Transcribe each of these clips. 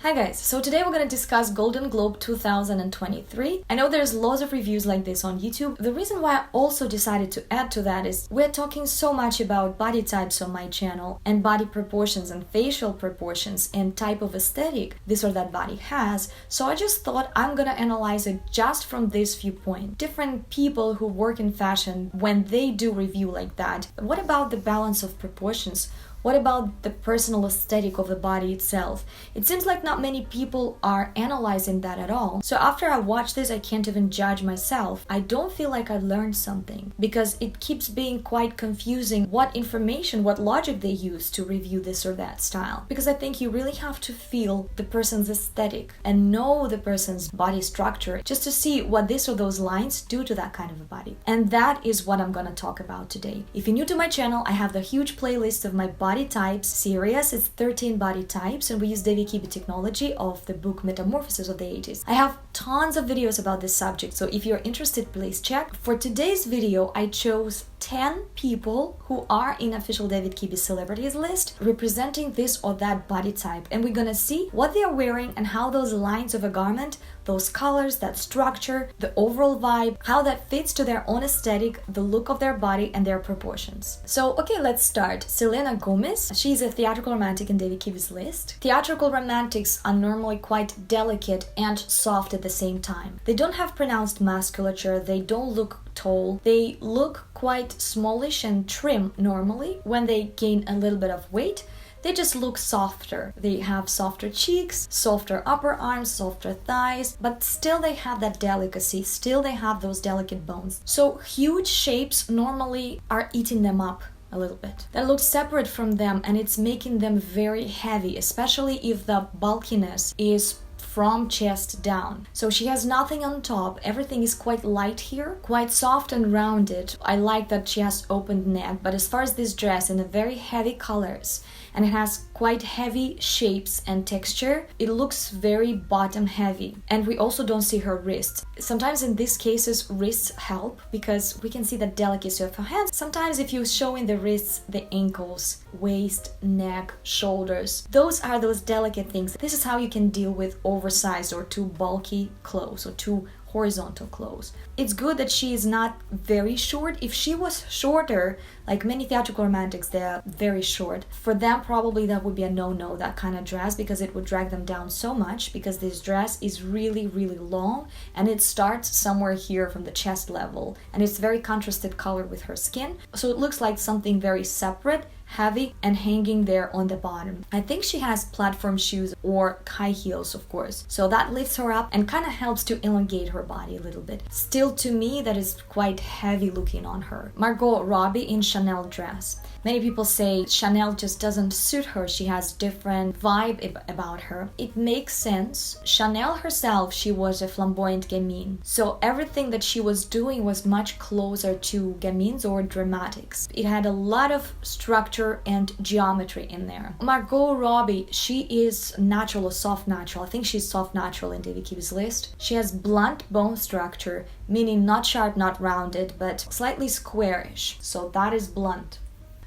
Hi guys, so today we're going to discuss Golden Globe 2023. I know there's lots of reviews like this on YouTube. The reason why I also decided to add to that is we're talking so much about body types on my channel and body proportions and facial proportions and type of aesthetic this or that body has. So I just thought I'm going to analyze it just from this viewpoint. Different people who work in fashion, when they do review like that, what about the balance of proportions? What about the personal aesthetic of the body itself? It seems like not many people are analyzing that at all. So after I watch this, I can't even judge myself. I don't feel like I learned something because it keeps being quite confusing what information, what logic they use to review this or that style. Because I think you really have to feel the person's aesthetic and know the person's body structure just to see what this or those lines do to that kind of a body. And that is what I'm gonna talk about today. If you're new to my channel, I have the huge playlist of my body types series. It's 13 body types and we use Debicki technology of the book Metamorphosis of the 80s. I have tons of videos about this subject, so if you're interested, please check. For today's video, I chose 10 people who are in official Kibbe celebrities list representing this or that body type, and we're gonna see what they are wearing and how those lines of a garment, those colors, that structure, the overall vibe, how that fits to their own aesthetic, the look of their body and their proportions. So okay, let's start. Selena Gomez, she's a theatrical romantic in Kibbe's list. Theatrical romantics are normally quite delicate and soft at the same time. They don't have pronounced musculature, they don't look tall, they look quite smallish and trim normally. When they gain a little bit of weight, they just look softer. They have softer cheeks, softer upper arms, softer thighs, but still they have that delicacy, still they have those delicate bones. So huge shapes normally are eating them up a little bit. That looks separate from them and it's making them very heavy, especially if the bulkiness is from chest down. So she has nothing on top, everything is quite light here, quite soft and rounded. I like that she has opened neck, but as far as this dress in the very heavy colors, and it has quite heavy shapes and texture, it looks very bottom heavy. And we also don't see her wrists. Sometimes in these cases wrists help because we can see the delicacy of her hands. Sometimes if you're showing the wrists, the ankles, waist, neck, shoulders, those are those delicate things. This is how you can deal with oversized or too bulky clothes or too horizontal clothes. It's good that she is not very short. If she was shorter, like many theatrical romantics, they're very short. For them, probably that would be a no-no, that kind of dress, because it would drag them down so much, because this dress is really, really long and it starts somewhere here from the chest level and it's very contrasted color with her skin. So it looks like something very separate, heavy and hanging there on the bottom. I think she has platform shoes or high heels, of course, so that lifts her up and kind of helps to elongate her body a little bit. Still, to me, that is quite heavy looking on her. Margot Robbie in Chanel dress. Many people say Chanel just doesn't suit her, she has different vibe about her. It makes sense. Chanel herself, she was a flamboyant gamine, so everything that she was doing was much closer to gamines or dramatics. It had a lot of structure and geometry in there. Margot Robbie, she is natural or soft natural. I think she's soft natural in Debicki's list. She has blunt bone structure, meaning not sharp, not rounded, but slightly squarish. So that is blunt.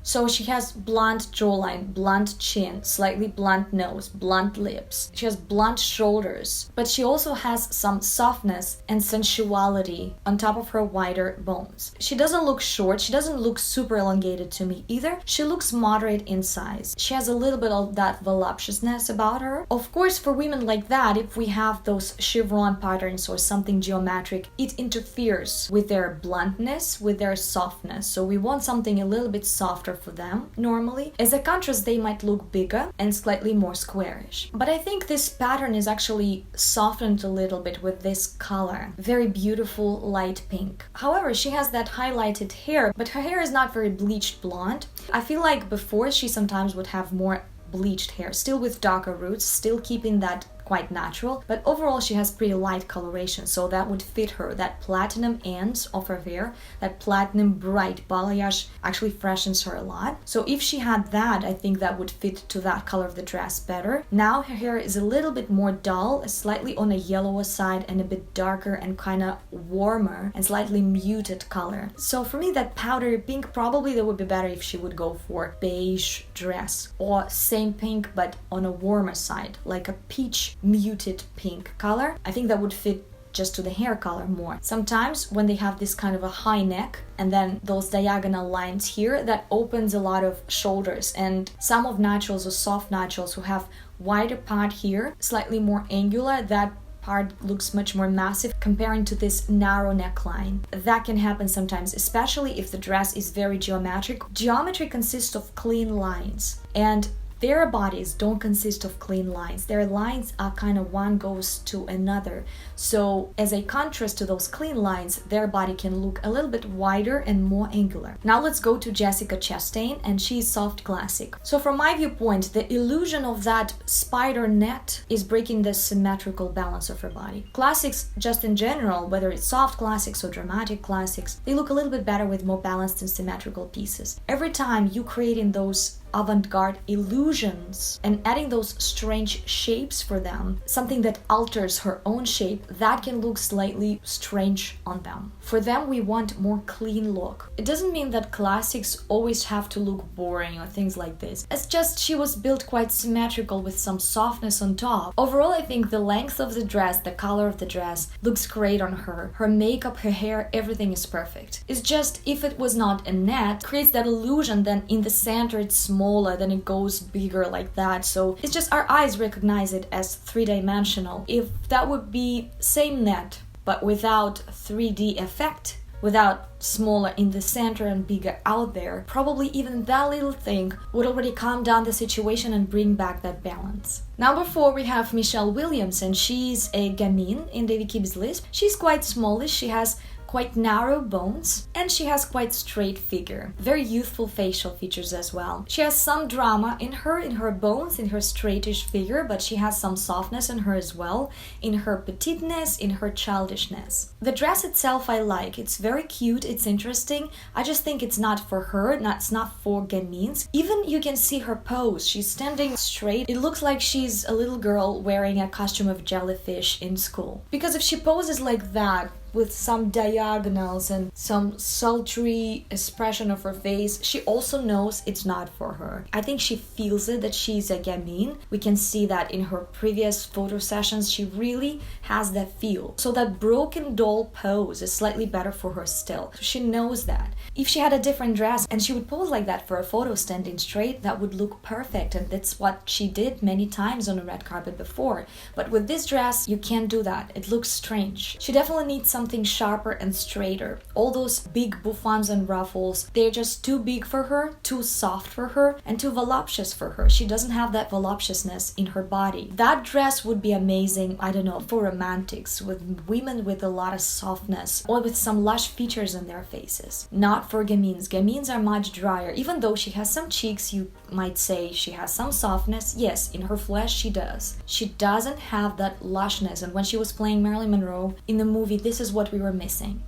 So she has blunt jawline, blunt chin, slightly blunt nose, blunt lips. She has blunt shoulders, but she also has some softness and sensuality on top of her wider bones. She doesn't look short, she doesn't look super elongated to me either. She looks moderate in size. She has a little bit of that voluptuousness about her. Of course, for women like that, if we have those chevron patterns or something geometric, it interferes with their bluntness, with their softness. So we want something a little bit softer for them normally. As a contrast, they might look bigger and slightly more squarish. But I think this pattern is actually softened a little bit with this color. Very beautiful light pink. However, she has that highlighted hair, but her hair is not very bleached blonde. I feel like before she sometimes would have more bleached hair, still with darker roots, still keeping that quite natural, but overall she has pretty light coloration, so that would fit her. That platinum ends of her hair, that platinum bright balayage actually freshens her a lot. So if she had that, I think that would fit to that color of the dress better. Now her hair is a little bit more dull, slightly on a yellower side, and a bit darker and kind of warmer and slightly muted color. So for me, that powdery pink, probably that would be better if she would go for beige dress, or same pink but on a warmer side, like a peach muted pink color. I think that would fit just to the hair color more. Sometimes when they have this kind of a high neck and then those diagonal lines here, that opens a lot of shoulders, and some of naturals or soft naturals who have wider part here, slightly more angular, that part looks much more massive comparing to this narrow neckline. That can happen sometimes, especially if the dress is very geometric. Geometry consists of clean lines, and their bodies don't consist of clean lines. Their lines are kind of one goes to another. So as a contrast to those clean lines, their body can look a little bit wider and more angular. Now let's go to Jessica Chastain, and she's soft classic. So from my viewpoint, the illusion of that spider net is breaking the symmetrical balance of her body. Classics, just in general, whether it's soft classics or dramatic classics, they look a little bit better with more balanced and symmetrical pieces. Every time you creating those avant-garde illusions and adding those strange shapes for them, something that alters her own shape, that can look slightly strange on them. For them, we want more clean look. It doesn't mean that classics always have to look boring or things like this. It's just she was built quite symmetrical with some softness on top. Overall, I think the length of the dress, the color of the dress looks great on her. Her makeup, her hair, everything is perfect. It's just if it was not a net, it creates that illusion, then in the center it's smaller, then it goes bigger like that. So it's just our eyes recognize it as three-dimensional. If that would be same net but without 3D effect, without smaller in the center and bigger out there, probably even that little thing would already calm down the situation and bring back that balance. Number 4, we have Michelle Williams, and she's a gamine in Debicki's list. She's quite smallish, she has quite narrow bones, and she has quite straight figure. Very youthful facial features as well. She has some drama in her bones, in her straightish figure, but she has some softness in her as well, in her petiteness, in her childishness. The dress itself I like. It's very cute, it's interesting. I just think it's not for her, it's not for gamines. Even you can see her pose. She's standing straight. It looks like she's a little girl wearing a costume of jellyfish in school. Because if she poses like that, with some diagonals and some sultry expression of her face, she also knows it's not for her. I think she feels it, that she's a gamine. We can see that in her previous photo sessions. She really has that feel. So that broken doll pose is slightly better for her still. So she knows that. If she had a different dress and she would pose like that for a photo standing straight, that would look perfect, and that's what she did many times on the red carpet before. But with this dress, you can't do that. It looks strange. She definitely needs something sharper and straighter. All those big bouffants and ruffles, they're just too big for her, too soft for her, and too voluptuous for her. She doesn't have that voluptuousness in her body. That dress would be amazing, I don't know, for romantics, with women with a lot of softness or with some lush features in their faces. Not for gamines. Gamines are much drier. Even though she has some cheeks, you might say she has some softness. Yes, in her flesh she does. She doesn't have that lushness, and when she was playing Marilyn Monroe in the movie, this is what we were missing.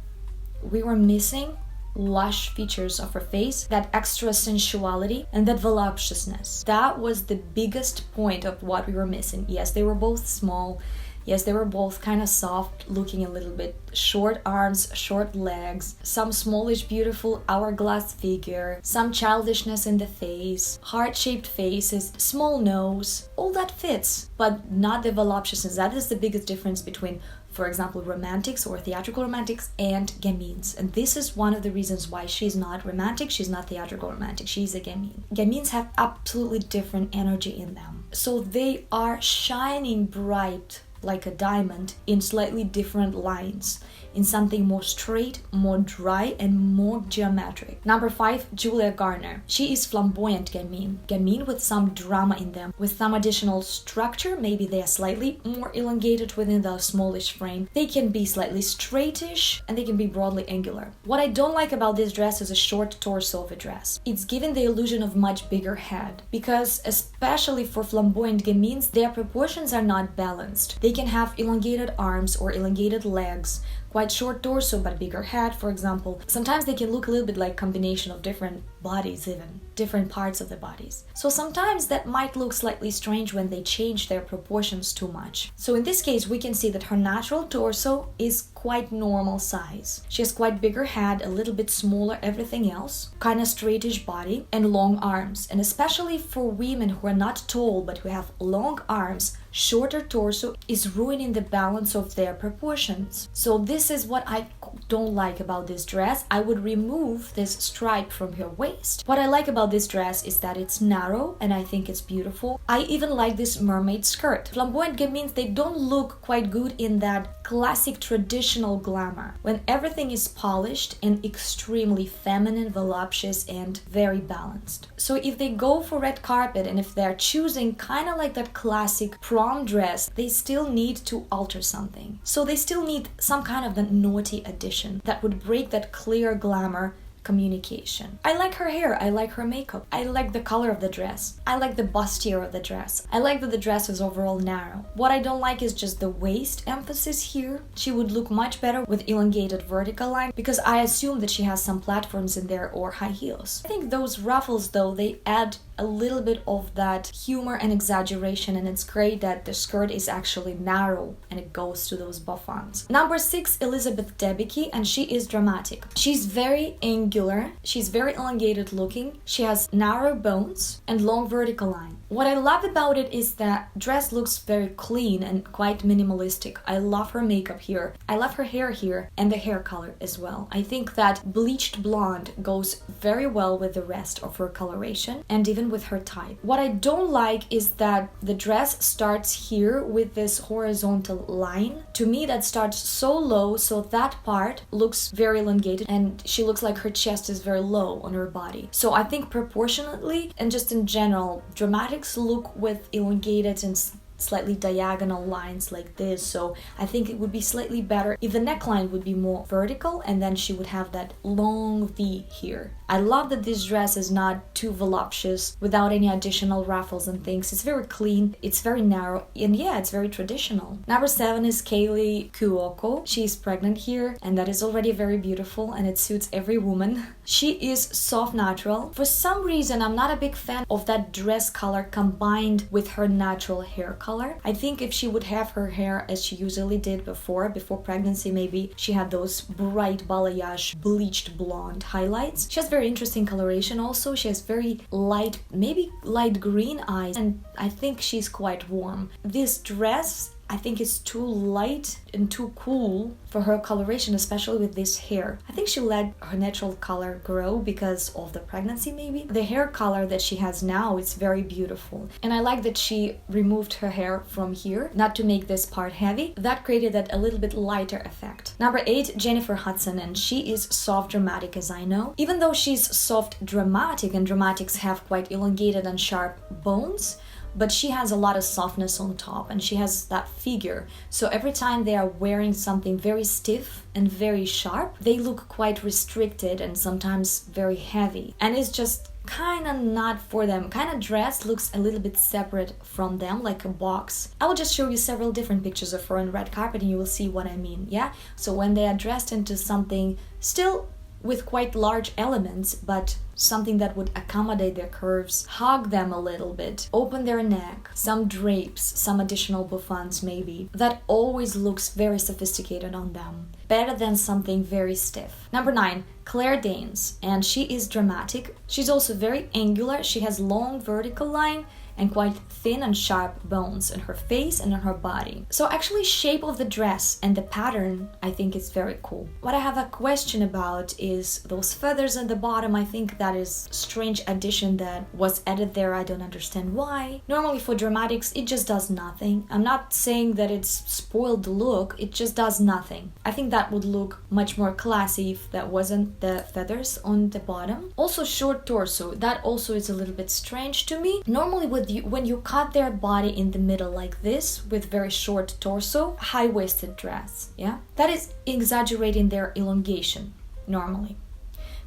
We were missing lush features of her face, that extra sensuality and that voluptuousness. That was the biggest point of what we were missing. Yes, they were both small. Yes, they were both kind of soft, looking a little bit, short arms, short legs, some smallish, beautiful hourglass figure, some childishness in the face, heart-shaped faces, small nose. All that fits, but not the voluptuousness. That is the biggest difference between, for example, romantics or theatrical romantics and gamines. And this is one of the reasons why she's not romantic, she's not theatrical romantic, she's a gamine. Gamines have absolutely different energy in them. So they are shining bright like a diamond in slightly different lines, in something more straight, more dry, and more geometric. Number 5, Julia Garner. She is Flamboyant Gamine. Gamine with some drama in them, with some additional structure. Maybe they are slightly more elongated within the smallish frame. They can be slightly straightish, and they can be broadly angular. What I don't like about this dress is a short torso of a dress. It's giving the illusion of much bigger head, because especially for Flamboyant Gamines, their proportions are not balanced. They can have elongated arms or elongated legs, quite short torso but bigger head, for example. Sometimes they can look a little bit like combination of different bodies, even different parts of the bodies. So sometimes that might look slightly strange when they change their proportions too much. So in this case, we can see that her natural torso is quite normal size. She has quite bigger head, a little bit smaller everything else, kind of straightish body, and long arms. And especially for women who are not tall but who have long arms, shorter torso is ruining the balance of their proportions. So this is what I don't like about this dress. I would remove this stripe from her waist. What I like about this dress is that it's narrow, and I think it's beautiful. I even like this mermaid skirt. Flamboyant Gamines, they don't look quite good in that classic traditional glamour, when everything is polished and extremely feminine, voluptuous, and very balanced. So if they go for red carpet, and if they're choosing kind of like that classic prom dress, they still need to alter something. So they still need some kind of the naughty addition that would break that clear glamour communication. I like her hair, I like her makeup, I like the color of the dress, I like the bustier of the dress, I like that the dress is overall narrow. What I don't like is just the waist emphasis here. She would look much better with elongated vertical line, because I assume that she has some platforms in there or high heels. I think those ruffles though, they add a little bit of that humor and exaggeration, and it's great that the skirt is actually narrow and it goes to those bouffants. Number 6, Elizabeth Debicki, and she is dramatic. She's very angular, she's very elongated looking, she has narrow bones and long vertical line. What I love about it is that dress looks very clean and quite minimalistic. I love her makeup here, I love her hair here, and the hair color as well. I think that bleached blonde goes very well with the rest of her coloration and even with her type. What I don't like is that the dress starts here with this horizontal line. To me, that starts so low, so that part looks very elongated, and she looks like her chest is very low on her body. So I think proportionately and just in general, dramatics look with elongated and slightly diagonal lines like this, so I think it would be slightly better if the neckline would be more vertical and then she would have that long V here. I love that this dress is not too voluptuous without any additional ruffles and things. It's very clean, it's very narrow, and yeah, it's very traditional. Number 7 is Kaley Cuoco. She's pregnant here, and that is already very beautiful, and it suits every woman. She is soft natural. For some reason, I'm not a big fan of that dress color combined with her natural hair color. I think if she would have her hair as she usually did before pregnancy, maybe she had those bright balayage bleached blonde highlights. She has very interesting coloration also. She has very light, maybe light green eyes, and I think she's quite warm. This dress, I think it's too light and too cool for her coloration, especially with this hair. I think she let her natural color grow because of the pregnancy maybe. The hair color that she has now is very beautiful. And I like that she removed her hair from here, not to make this part heavy. That created that a little bit lighter effect. Number 8, Jennifer Hudson, and she is soft dramatic, as I know. Even though she's soft dramatic, and dramatics have quite elongated and sharp bones, but she has a lot of softness on top, and she has that figure. So every time they are wearing something very stiff and very sharp, they look quite restricted and sometimes very heavy. And it's just kind of not for them. Kind of dress looks a little bit separate from them, like a box. I will just show you several different pictures of her on red carpet and you will see what I mean, yeah? So when they are dressed into something still with quite large elements, but something that would accommodate their curves, hug them a little bit, open their neck, some drapes, some additional bouffants maybe. That always looks very sophisticated on them. Better than something very stiff. Number 9, Claire Danes, and she is dramatic. She's also very angular. She has long vertical line and quite thin and sharp bones in her face and on her body. So actually shape of the dress and the pattern I think is very cool. What I have a question about is those feathers at the bottom. I think that is a strange addition that was added there. I don't understand why. Normally for dramatics it just does nothing. I'm not saying that it's spoiled the look, it just does nothing. I think that would look much more classy if that wasn't the feathers on the bottom. Also short torso, that also is a little bit strange to me. Normally when you cut their body in the middle like this with very short torso, high-waisted dress, yeah? That is exaggerating their elongation normally.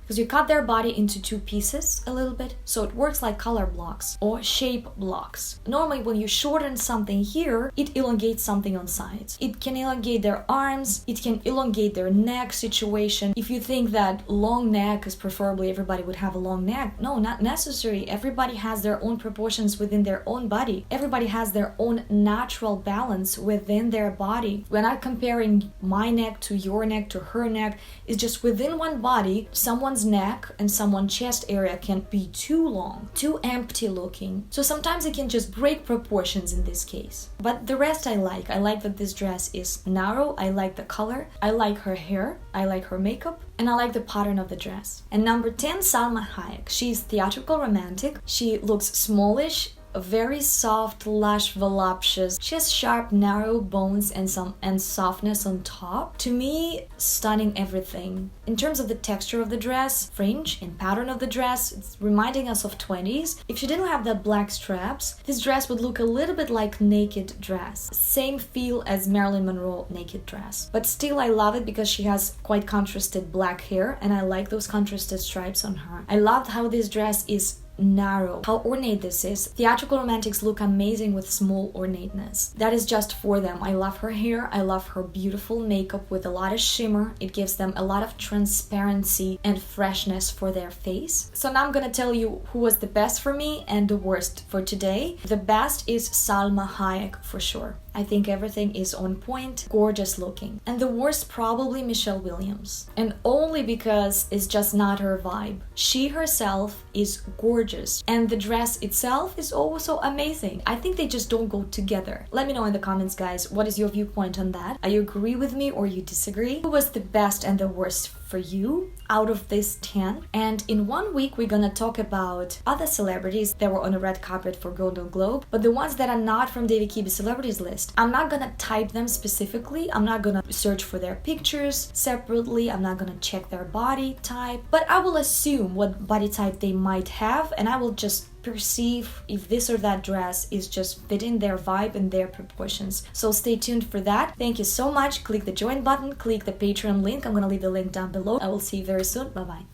Because you cut their body into two pieces a little bit, so it works like color blocks or shape blocks. Normally when you shorten something here, it elongates something on sides. It can elongate their arms, it can elongate their neck situation. If you think that long neck is preferably everybody would have a long neck, no, not necessary. Everybody has their own proportions within their own body. Everybody has their own natural balance within their body. When I'm comparing my neck to your neck to her neck, it's just within one body, someone's neck and someone's chest area can be too long, too empty looking. So sometimes it can just break proportions in this case. But the rest I like. I like that this dress is narrow. I like the color. I like her hair. I like her makeup. And I like the pattern of the dress. And number 10, Salma Hayek. She's Theatrical Romantic. She looks smallish, very soft, lush, voluptuous. She has sharp, narrow bones and softness on top. To me, stunning everything. In terms of the texture of the dress, fringe and pattern of the dress, it's reminding us of 20s. If she didn't have the black straps, this dress would look a little bit like naked dress. Same feel as Marilyn Monroe naked dress. But still I love it because she has quite contrasted black hair and I like those contrasted stripes on her. I loved how this dress is narrow, how ornate this is. Theatrical Romantics look amazing with small ornateness. That is just for them. I love her hair. I love her beautiful makeup with a lot of shimmer. It gives them a lot of transparency and freshness for their face. So now I'm gonna tell you who was the best for me and the worst for today. The best is Salma Hayek for sure. I think everything is on point, gorgeous looking. And the worst probably Michelle Williams. And only because it's just not her vibe. She herself is gorgeous and the dress itself is also amazing. I think they just don't go together. Let me know in the comments, guys, what is your viewpoint on that? Are you agree with me or you disagree? Who was the best and the worst for you out of this 10? And in 1 week we're gonna talk about other celebrities that were on a red carpet for Golden Globe, but the ones that are not from David Kibbe celebrities list. I'm not gonna type them specifically. I'm not gonna search for their pictures separately. I'm not gonna check their body type, but I will assume what body type they might have and I will just perceive if this or that dress is just fitting their vibe and their proportions. So stay tuned for that. Thank you so much. Click the join button, click the Patreon link. I'm gonna leave the link down below. I will see you very soon. Bye bye.